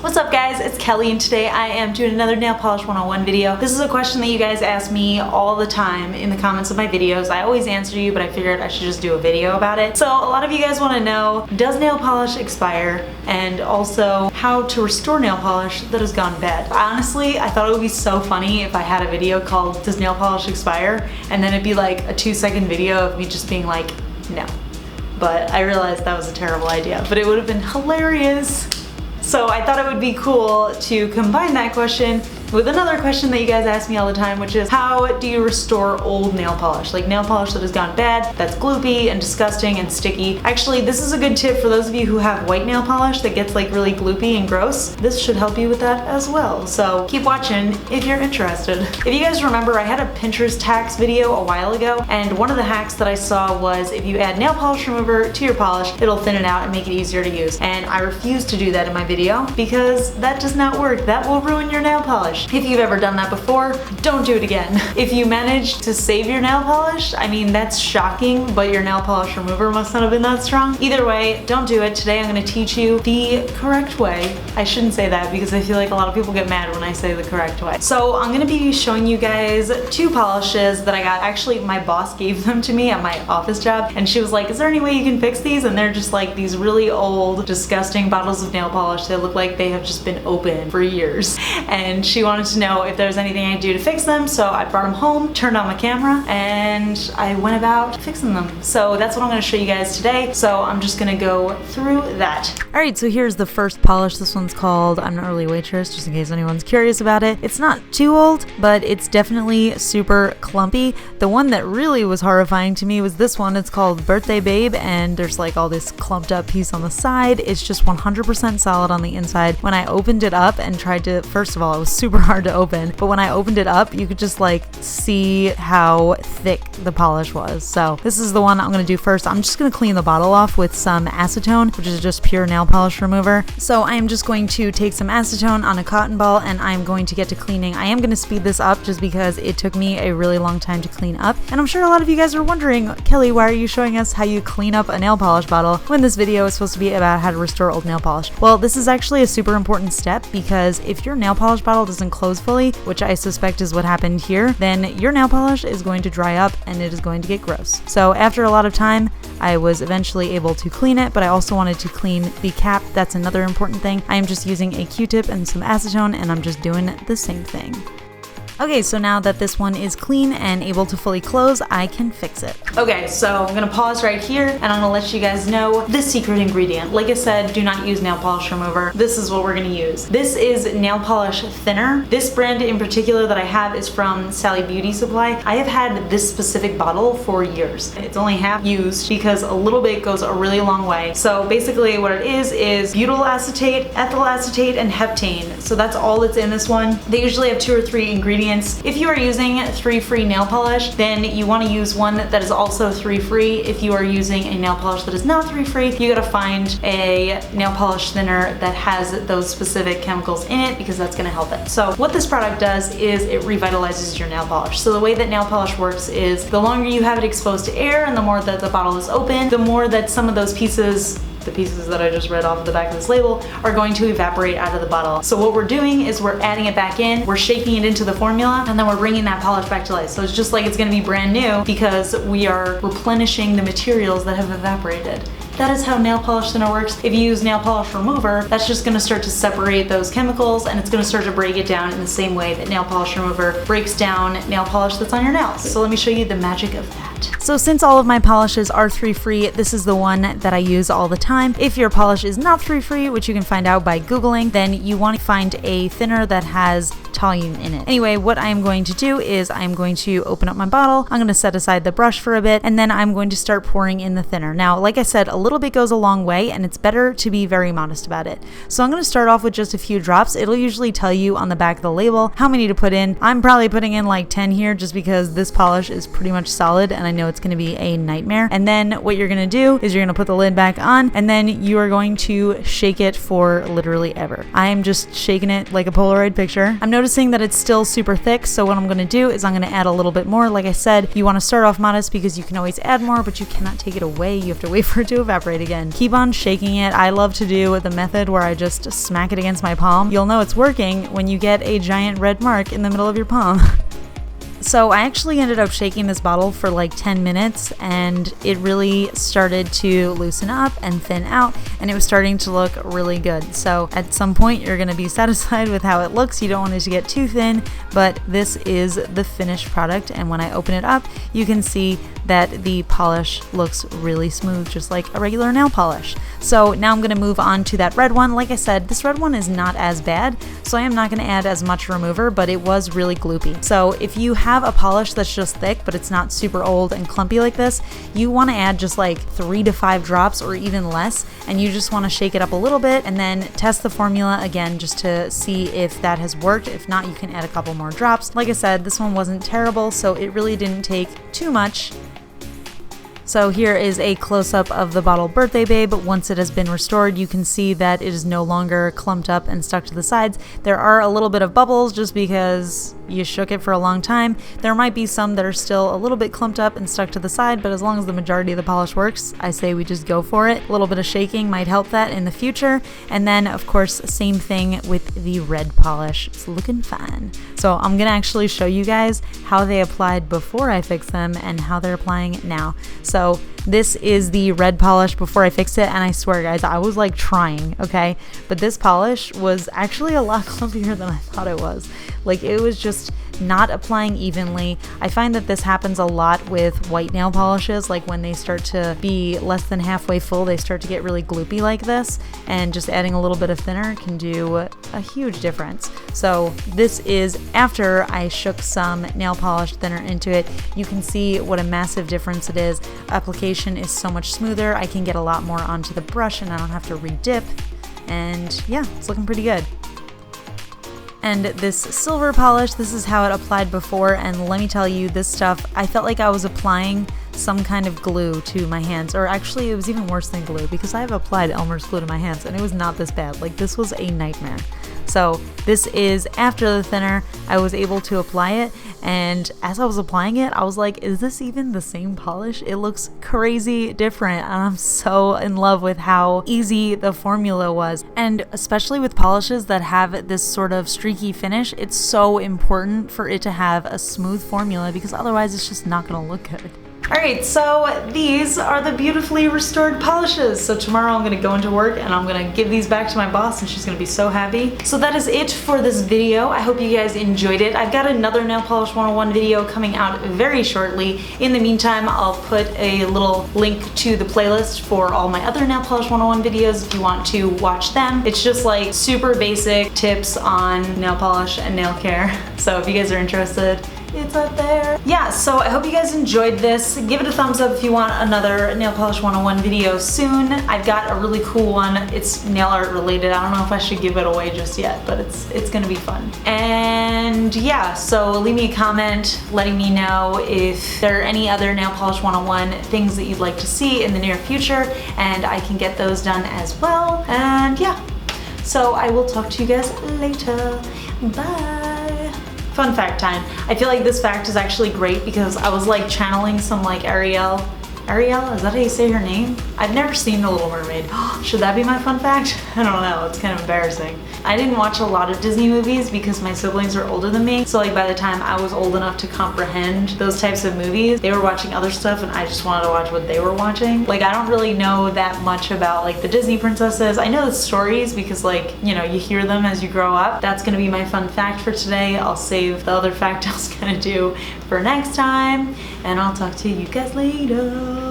What's up guys, it's Kelly and today I am doing another nail polish 101 video. This is a question that you guys ask me all the time in the comments of my videos. I always answer you, but I figured I should just do a video about it. So a lot of you guys want to know, does nail polish expire? And also how to restore nail polish that has gone bad. Honestly, I thought it would be so funny if I had a video called Does Nail Polish Expire? And then it'd be like a 2-second video of me just being like, no. But I realized that was a terrible idea, but it would have been hilarious. So I thought it would be cool to combine that question with another question that you guys ask me all the time, which is how do you restore old nail polish? Like nail polish that has gone bad, that's gloopy and disgusting and sticky. Actually, this is a good tip for those of you who have white nail polish that gets like really gloopy and gross. This should help you with that as well. So keep watching if you're interested. If you guys remember, I had a Pinterest hacks video a while ago, and one of the hacks that I saw was if you add nail polish remover to your polish, it'll thin it out and make it easier to use. And I refuse to do that in my video because that does not work. That will ruin your nail polish. If you've ever done that before, don't do it again. If you manage to save your nail polish, I mean, that's shocking, but your nail polish remover must not have been that strong. Either way, don't do it. Today I'm going to teach you the correct way. I shouldn't say that because I feel like a lot of people get mad when I say the correct way. So I'm going to be showing you guys 2 polishes that I got. Actually, my boss gave them to me at my office job, and she was like, is there any way you can fix these? And they're just like these really old, disgusting bottles of nail polish that look like they have just been open for years. And she wanted to know if there's anything I could do to fix them, so I brought them home, turned on my camera, and I went about fixing them. So that's what I'm going to show you guys today, so I'm just going to go through that. Alright, so here's the first polish. This one's called I'm an Early Waitress, just in case anyone's curious about it. It's not too old, but it's definitely super clumpy. The one that really was horrifying to me was this one. It's called Birthday Babe, and there's like all this clumped up piece on the side. It's just 100% solid on the inside. When I opened it up and tried to, first of all, it was super hard to open, but when I opened it up, you could just like see how thick the polish was. So this is the one I'm going to do first. I'm just going to clean the bottle off with some acetone, which is just pure nail polish remover. So I am just going to take some acetone on a cotton ball and I'm going to get to cleaning. I am going to speed this up just because it took me a really long time to clean up. And I'm sure a lot of you guys are wondering, Kelly, why are you showing us how you clean up a nail polish bottle when this video is supposed to be about how to restore old nail polish? Well, this is actually a super important step because if your nail polish bottle doesn't close fully, which I suspect is what happened here, then your nail polish is going to dry up and it is going to get gross. So after a lot of time, I was eventually able to clean it, but I also wanted to clean the cap. That's another important thing. I am just using a Q-tip and some acetone, and I'm just doing the same thing. Okay, so now that this one is clean and able to fully close, I can fix it. Okay, so I'm gonna pause right here and I'm gonna let you guys know the secret ingredient. Like I said, do not use nail polish remover. This is what we're gonna use. This is nail polish thinner. This brand in particular that I have is from Sally Beauty Supply. I have had this specific bottle for years. It's only half used because a little bit goes a really long way. So basically what it is butyl acetate, ethyl acetate, and heptane. So that's all that's in this one. They usually have 2 or 3 ingredients. If you are using 3-free nail polish, then you want to use one that is also 3-free. If you are using a nail polish that is not 3-free, you gotta find a nail polish thinner that has those specific chemicals in it because that's gonna help it. So what this product does is it revitalizes your nail polish. So the way that nail polish works is the longer you have it exposed to air and the more that the bottle is open, the more that some of those pieces, the pieces that I just read off the back of this label, are going to evaporate out of the bottle. So what we're doing is we're adding it back in, we're shaking it into the formula, and then we're bringing that polish back to life. So it's just like it's gonna be brand new because we are replenishing the materials that have evaporated. That is how nail polish thinner works. If you use nail polish remover, that's just gonna start to separate those chemicals and it's gonna start to break it down in the same way that nail polish remover breaks down nail polish that's on your nails. So let me show you the magic of that. So since all of my polishes are 3-free, this is the one that I use all the time. If your polish is not 3-free, which you can find out by Googling, then you want to find a thinner that has toluene in it. Anyway, what I'm going to do is I'm going to open up my bottle, I'm going to set aside the brush for a bit, and then I'm going to start pouring in the thinner. Now, like I said, a little bit goes a long way, and it's better to be very modest about it. So I'm going to start off with just a few drops. It'll usually tell you on the back of the label how many to put in. I'm probably putting in like 10 here just because this polish is pretty much solid, and I know it's going to be a nightmare. And then what you're going to do is you're going to put the lid back on, and then you are going to shake it for literally ever. I am just shaking it like a Polaroid picture. I'm noticing noticing that it's still super thick, so what I'm gonna do is I'm gonna add a little bit more. Like I said, you wanna start off modest because you can always add more, but you cannot take it away. You have to wait for it to evaporate again. Keep on shaking it. I love to do the method where I just smack it against my palm. You'll know it's working when you get a giant red mark in the middle of your palm. So I actually ended up shaking this bottle for like 10 minutes and it really started to loosen up and thin out, and it was starting to look really good. So at some point you're going to be satisfied with how it looks. You don't want it to get too thin, but this is the finished product, and when I open it up you can see that the polish looks really smooth, just like a regular nail polish. So now I'm going to move on to that red one. Like I said, this red one is not as bad, so I am not going to add as much remover, but it was really gloopy. So if you have a polish that's just thick but it's not super old and clumpy like this, you want to add just like 3 to 5 drops or even less, and you just want to shake it up a little bit and then test the formula again just to see if that has worked. If not, you can add a couple more drops. Like I said, this one wasn't terrible, so it really didn't take too much. So here is a close-up of the bottle Birthday Babe. Once it has been restored, you can see that it is no longer clumped up and stuck to the sides. There are a little bit of bubbles just because you shook it for a long time. There might be some that are still a little bit clumped up and stuck to the side, but as long as the majority of the polish works, I say we just go for it. A little bit of shaking might help that in the future. And then, of course, same thing with the red polish. It's looking fine. So I'm gonna actually show you guys how they applied before I fixed them and how they're applying now. So this is the red polish before I fixed it, and I swear guys, I was like trying, okay? But this polish was actually a lot clumpier than I thought it was. Like, it was just not applying evenly. I find that this happens a lot with white nail polishes. Like when they start to be less than halfway full, they start to get really gloopy like this, and just adding a little bit of thinner can do a huge difference. So this is after I shook some nail polish thinner into it. You can see what a massive difference it is. Application is so much smoother. I can get a lot more onto the brush and I don't have to re-dip, and yeah, it's looking pretty good. And this silver polish, this is how it applied before, and let me tell you, this stuff, I felt like I was applying some kind of glue to my hands, or actually it was even worse than glue because I have applied Elmer's glue to my hands and it was not this bad. Like, this was a nightmare. So this is after the thinner. I was able to apply it, and as I was applying it, I was like, is this even the same polish? It looks crazy different, and I'm so in love with how easy the formula was. And especially with polishes that have this sort of streaky finish, it's so important for it to have a smooth formula because otherwise it's just not gonna look good. Alright, so these are the beautifully restored polishes. So tomorrow I'm going to go into work and I'm going to give these back to my boss and she's going to be so happy. So that is it for this video. I hope you guys enjoyed it. I've got another Nail Polish 101 video coming out very shortly. In the meantime, I'll put a little link to the playlist for all my other Nail Polish 101 videos if you want to watch them. It's just like super basic tips on nail polish and nail care. So if you guys are interested, it's up there. Yeah, so I hope you guys enjoyed this. Give it a thumbs up if you want another Nail Polish 101 video soon. I've got a really cool one. It's nail art related. I don't know if I should give it away just yet, but it's gonna be fun. And yeah, so leave me a comment letting me know if there are any other Nail Polish 101 things that you'd like to see in the near future, and I can get those done as well. And yeah, so I will talk to you guys later. Bye. Fun fact time. I feel like this fact is actually great because I was like channeling some like Ariel, is that how you say her name? I've never seen The Little Mermaid. Should that be my fun fact? I don't know, it's kind of embarrassing. I didn't watch a lot of Disney movies because my siblings are older than me, so like by the time I was old enough to comprehend those types of movies, they were watching other stuff and I just wanted to watch what they were watching. Like, I don't really know that much about like the Disney princesses. I know the stories because like, you know, you hear them as you grow up. That's gonna be my fun fact for today. I'll save the other fact I was gonna do for next time, and I'll talk to you guys later.